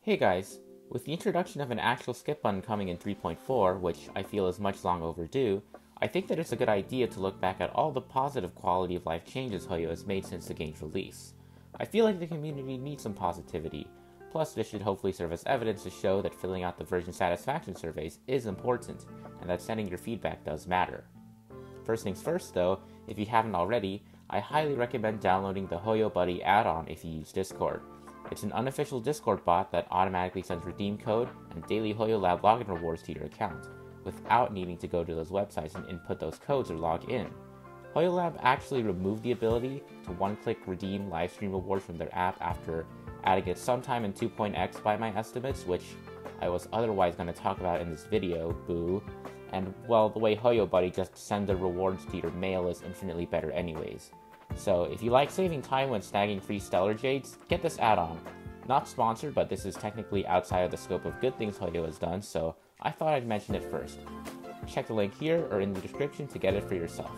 Hey guys, with the introduction of an actual skip button coming in 3.4, which I feel is much long overdue, I think that it's a good idea to look back at all the positive quality of life changes Hoyo has made since the game's release. I feel like the community needs some positivity, plus this should hopefully serve as evidence to show that filling out the version satisfaction surveys is important, and that sending your feedback does matter. First things first though, if you haven't already, I highly recommend downloading the Hoyo Buddy add-on if you use Discord. It's an unofficial Discord bot that automatically sends redeem code and daily Hoyo Lab login rewards to your account, without needing to go to those websites and input those codes or log in. Hoyo Lab actually removed the ability to one-click redeem livestream rewards from their app after adding it sometime in 2.x by my estimates, which I was otherwise going to talk about in this video, boo. And well, the way Hoyo Buddy just send the rewards to your mail is infinitely better anyways. So if you like saving time when snagging free Stellar Jades, get this add-on. Not sponsored, but this is technically outside of the scope of good things Hoyo has done, so I thought I'd mention it first. Check the link here or in the description to get it for yourself.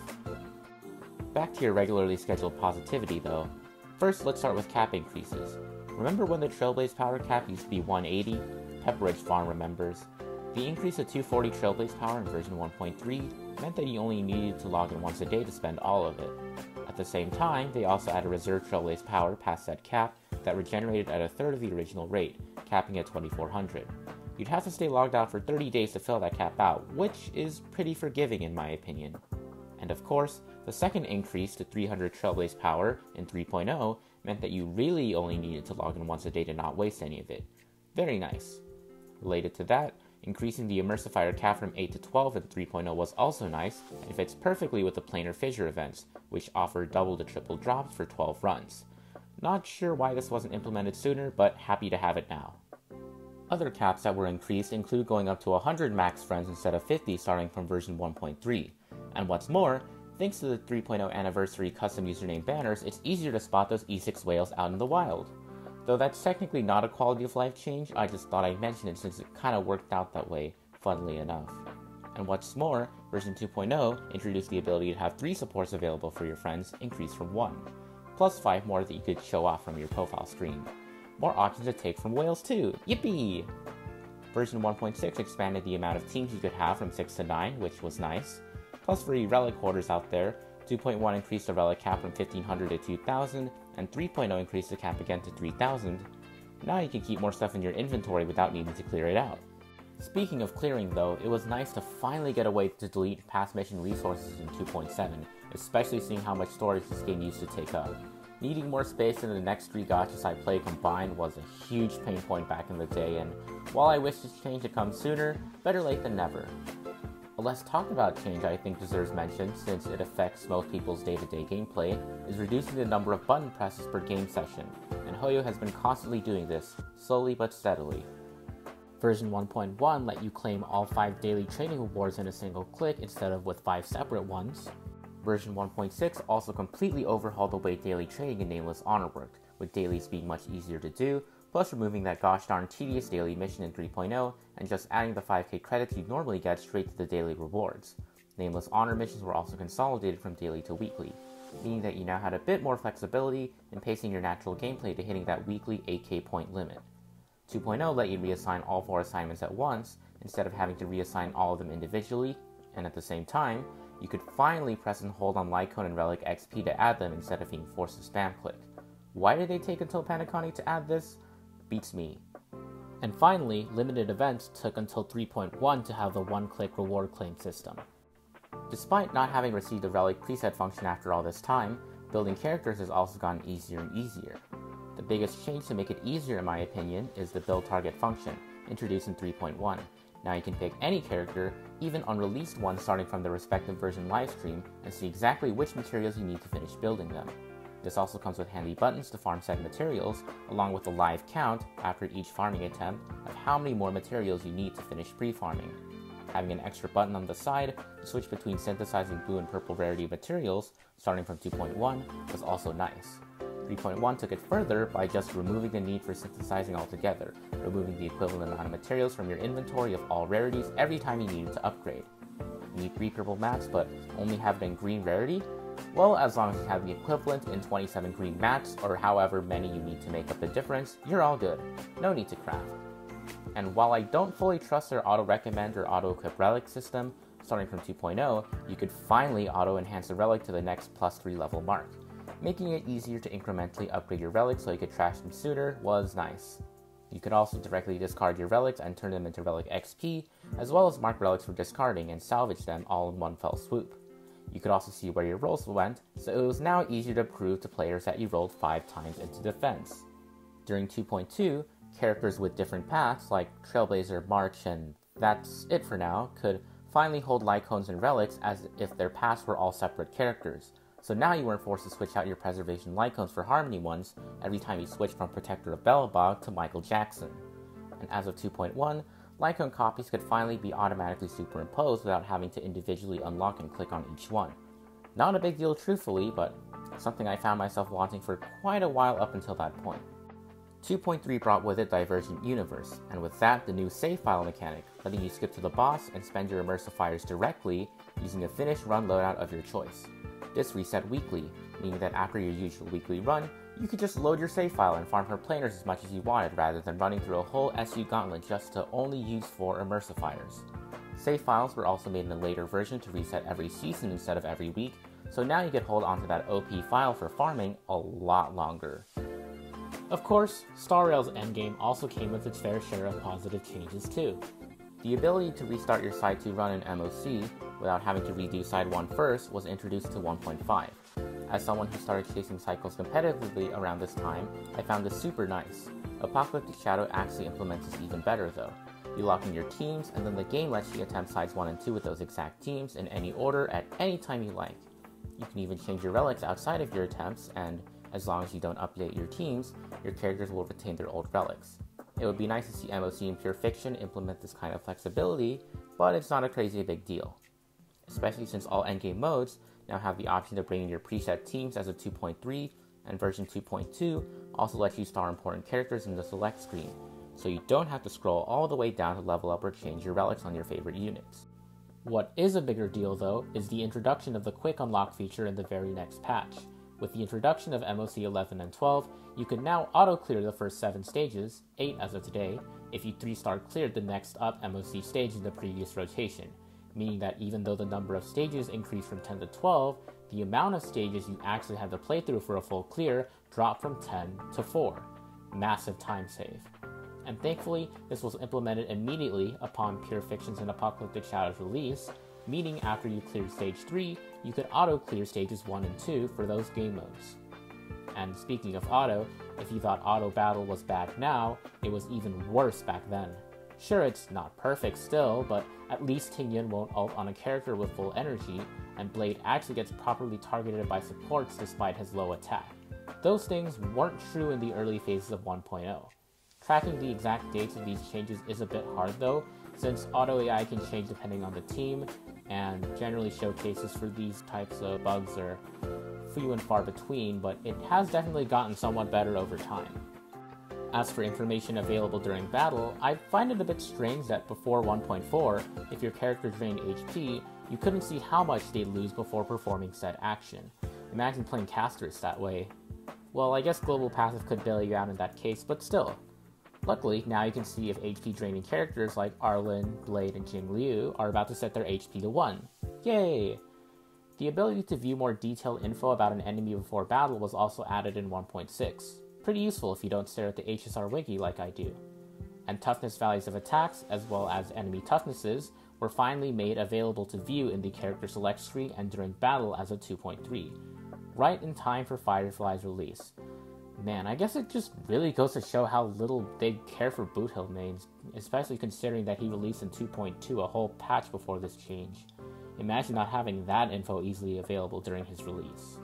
Back to your regularly scheduled positivity though. First, let's start with cap increases. Remember when the Trailblaze power cap used to be 180? Pepperidge Farm remembers. The increase of 240 Trailblaze power in version 1.3 meant that you only needed to log in once a day to spend all of it. At the same time, they also added reserve Trailblaze power past that cap that regenerated at a third of the original rate, capping at 2400. You'd have to stay logged out for 30 days to fill that cap out, which is pretty forgiving in my opinion. And of course, the second increase to 300 Trailblaze power in 3.0 meant that you really only needed to log in once a day to not waste any of it. Very nice. Related to that, increasing the Immersifier cap from 8 to 12 in 3.0 was also nice, and fits perfectly with the Planar Fissure events, which offer double to triple drops for 12 runs. Not sure why this wasn't implemented sooner, but happy to have it now. Other caps that were increased include going up to 100 max friends instead of 50 starting from version 1.3. And what's more, thanks to the 3.0 anniversary custom username banners, it's easier to spot those E6 whales out in the wild. Though that's technically not a quality of life change, I just thought I'd mention it since it kinda worked out that way, funnily enough. And what's more, version 2.0 introduced the ability to have 3 supports available for your friends, increased from 1, plus 5 more that you could show off from your profile screen. More options to take from whales too, yippee! Version 1.6 expanded the amount of teams you could have from 6 to 9, which was nice. Plus for you relic hoarders out there, 2.1 increased the relic cap from 1500 to 2000, and 3.0 increased the cap again to 3000. Now you can keep more stuff in your inventory without needing to clear it out. Speaking of clearing though, it was nice to finally get a way to delete past mission resources in 2.7, especially seeing how much storage this game used to take up. Needing more space than the next 3 gachas I played combined was a huge pain point back in the day, and while I wish this change to come sooner, better late than never. A less talked about change I think deserves mention, since it affects most people's day-to-day gameplay, is reducing the number of button presses per game session, and Hoyo has been constantly doing this, slowly but steadily. Version 1.1 let you claim all 5 daily training rewards in a single click instead of with 5 separate ones. Version 1.6 also completely overhauled the way daily training in Nameless Honor worked, with dailies being much easier to do, plus removing that gosh darn tedious daily mission in 3.0 and just adding the 5k credits you'd normally get straight to the daily rewards. Nameless Honor missions were also consolidated from daily to weekly, meaning that you now had a bit more flexibility in pacing your natural gameplay to hitting that weekly 8k point limit. 2.0 let you reassign all 4 assignments at once, instead of having to reassign all of them individually, and at the same time, you could finally press and hold on Lycone and Relic XP to add them instead of being forced to spam click. Why did they take until Paniconi to add this? Beats me. And finally, limited events took until 3.1 to have the one-click reward claim system. Despite not having received the Relic preset function after all this time, building characters has also gotten easier and easier. The biggest change to make it easier in my opinion is the build target function, introduced in 3.1. Now you can pick any character, even unreleased ones starting from the respective version livestream, and see exactly which materials you need to finish building them. This also comes with handy buttons to farm said materials, along with a live count, after each farming attempt, of how many more materials you need to finish pre-farming. Having an extra button on the side to switch between synthesizing blue and purple rarity materials, starting from 2.1, was also nice. 3.1 took it further by just removing the need for synthesizing altogether, removing the equivalent amount of materials from your inventory of all rarities every time you needed to upgrade. You need 3 purple mats but only have it in green rarity? Well, as long as you have the equivalent in 27 green mats, or however many you need to make up the difference, you're all good. No need to craft. And while I don't fully trust their auto-recommend or auto-equip relic system, starting from 2.0, you could finally auto-enhance a relic to the next +3 level mark. Making it easier to incrementally upgrade your relics so you could trash them sooner was nice. You could also directly discard your relics and turn them into relic XP, as well as mark relics for discarding and salvage them all in one fell swoop. You could also see where your rolls went, so it was now easier to prove to players that you rolled 5 times into defense. During 2.2, characters with different paths, like Trailblazer, March, and that's it for now, could finally hold Lycones and relics as if their paths were all separate characters. So now you weren't forced to switch out your Preservation Lycones for Harmony ones every time you switched from Protector of Belobog to Michael Jackson. And as of 2.1, Lycone copies could finally be automatically superimposed without having to individually unlock and click on each one. Not a big deal truthfully, but something I found myself wanting for quite a while up until that point. 2.3 brought with it Divergent Universe, and with that the new save file mechanic, letting you skip to the boss and spend your Immersifiers directly using a finished run loadout of your choice. This reset weekly, meaning that after your usual weekly run, you could just load your save file and farm for planers as much as you wanted rather than running through a whole SU gauntlet just to only use 4 Immersifiers. Save files were also made in a later version to reset every season instead of every week, so now you could hold onto that OP file for farming a lot longer. Of course, Star Rail's Endgame also came with its fair share of positive changes too. The ability to restart your Side 2 run in MOC without having to redo Side 1 first was introduced to 1.5. As someone who started chasing cycles competitively around this time, I found this super nice. Apocalyptic Shadow actually implements this even better though. You lock in your teams, and then the game lets you attempt Sides 1 and 2 with those exact teams in any order at any time you like. You can even change your relics outside of your attempts, and as long as you don't update your teams, your characters will retain their old relics. It would be nice to see MOC and Pure Fiction implement this kind of flexibility, but it's not a crazy big deal. Especially since all endgame modes now have the option to bring in your preset teams as of 2.3, and version 2.2 also lets you star important characters in the select screen, so you don't have to scroll all the way down to level up or change your relics on your favorite units. What is a bigger deal though is the introduction of the quick unlock feature in the very next patch. With the introduction of MOC 11 and 12, you can now auto-clear the first 7 stages, 8 as of today, if you 3-star cleared the next up MOC stage in the previous rotation, meaning that even though the number of stages increased from 10 to 12, the amount of stages you actually had to play through for a full clear dropped from 10 to 4. Massive time save. And thankfully, this was implemented immediately upon Pure Fiction's and Apocalyptic Shadow's release, meaning after you cleared Stage 3, you could auto-clear Stages 1 and 2 for those game modes. And speaking of auto, if you thought auto battle was bad now, it was even worse back then. Sure, it's not perfect still, but at least Tingyun won't ult on a character with full energy, and Blade actually gets properly targeted by supports despite his low attack. Those things weren't true in the early phases of 1.0. Tracking the exact dates of these changes is a bit hard though, since auto AI can change depending on the team, and generally showcases for these types of bugs are few and far between, but it has definitely gotten somewhat better over time. As for information available during battle, I find it a bit strange that before 1.4, if your character drained HP, you couldn't see how much they'd lose before performing said action. Imagine playing casters that way. Well, I guess Global Passive could bail you out in that case, but still. Luckily, now you can see if HP draining characters like Arlen, Blade, and Jing Liu are about to set their HP to 1. Yay! The ability to view more detailed info about an enemy before battle was also added in 1.6. Pretty useful if you don't stare at the HSR wiki like I do. And toughness values of attacks, as well as enemy toughnesses, were finally made available to view in the character select screen and during battle as of 2.3, right in time for Firefly's release. Man, I guess it just really goes to show how little they care for Boothill mains, especially considering that he released in 2.2 a whole patch before this change. Imagine not having that info easily available during his release.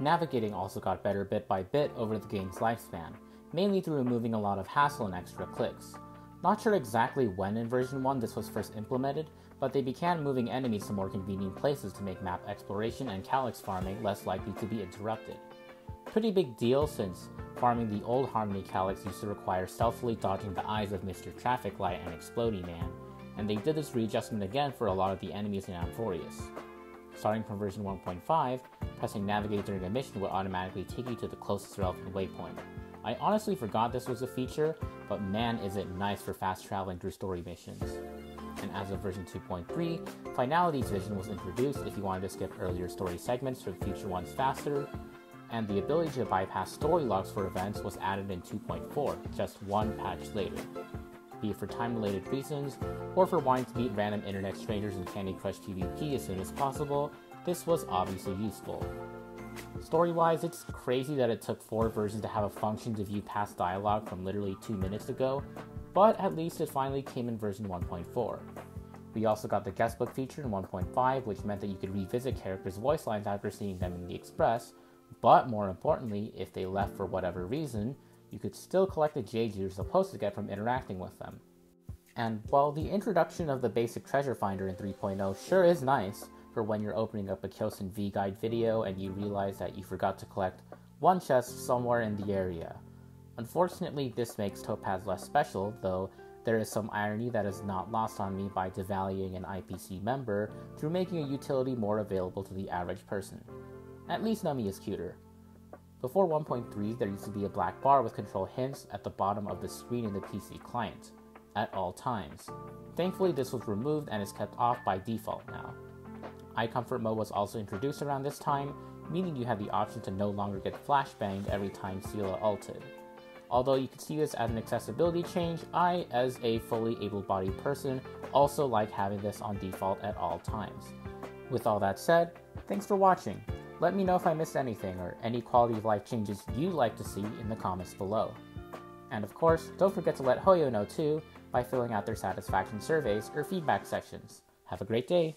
Navigating also got better bit by bit over the game's lifespan, mainly through removing a lot of hassle and extra clicks. Not sure exactly when in version 1 this was first implemented, but they began moving enemies to more convenient places to make map exploration and calyx farming less likely to be interrupted. Pretty big deal since farming the old Harmony calyx used to require stealthily dodging the eyes of Mr. Traffic Light and Explodey Man, and they did this readjustment again for a lot of the enemies in Amphorius. Starting from version 1.5, pressing navigate during a mission would automatically take you to the closest relevant waypoint. I honestly forgot this was a feature, but man is it nice for fast traveling through story missions. And as of version 2.3, Finality's vision was introduced if you wanted to skip earlier story segments for future ones faster, and the ability to bypass story logs for events was added in 2.4, just one patch later. Be it for time-related reasons, or for wanting to meet random internet strangers in Candy Crush PvP as soon as possible, this was obviously useful. Story-wise, it's crazy that it took 4 versions to have a function to view past dialogue from literally 2 minutes ago, but at least it finally came in version 1.4. We also got the guestbook feature in 1.5, which meant that you could revisit characters' voice lines after seeing them in the Express, but more importantly, if they left for whatever reason, you could still collect the jades you're supposed to get from interacting with them. And while the introduction of the basic treasure finder in 3.0 sure is nice for when you're opening up a Kyosen V-Guide video and you realize that you forgot to collect one chest somewhere in the area. Unfortunately, this makes Topaz less special, though there is some irony that is not lost on me by devaluing an IPC member through making a utility more available to the average person. At least Nami is cuter. Before 1.3, there used to be a black bar with control hints at the bottom of the screen in the PC client, at all times. Thankfully, this was removed and is kept off by default now. Eye comfort mode was also introduced around this time, meaning you have the option to no longer get flashbanged every time Sela ulted. Although you could see this as an accessibility change, I, as a fully able-bodied person, also like having this on default at all times. With all that said, thanks for watching. Let me know if I missed anything or any quality of life changes you'd like to see in the comments below. And of course, don't forget to let Hoyo know too by filling out their satisfaction surveys or feedback sections. Have a great day!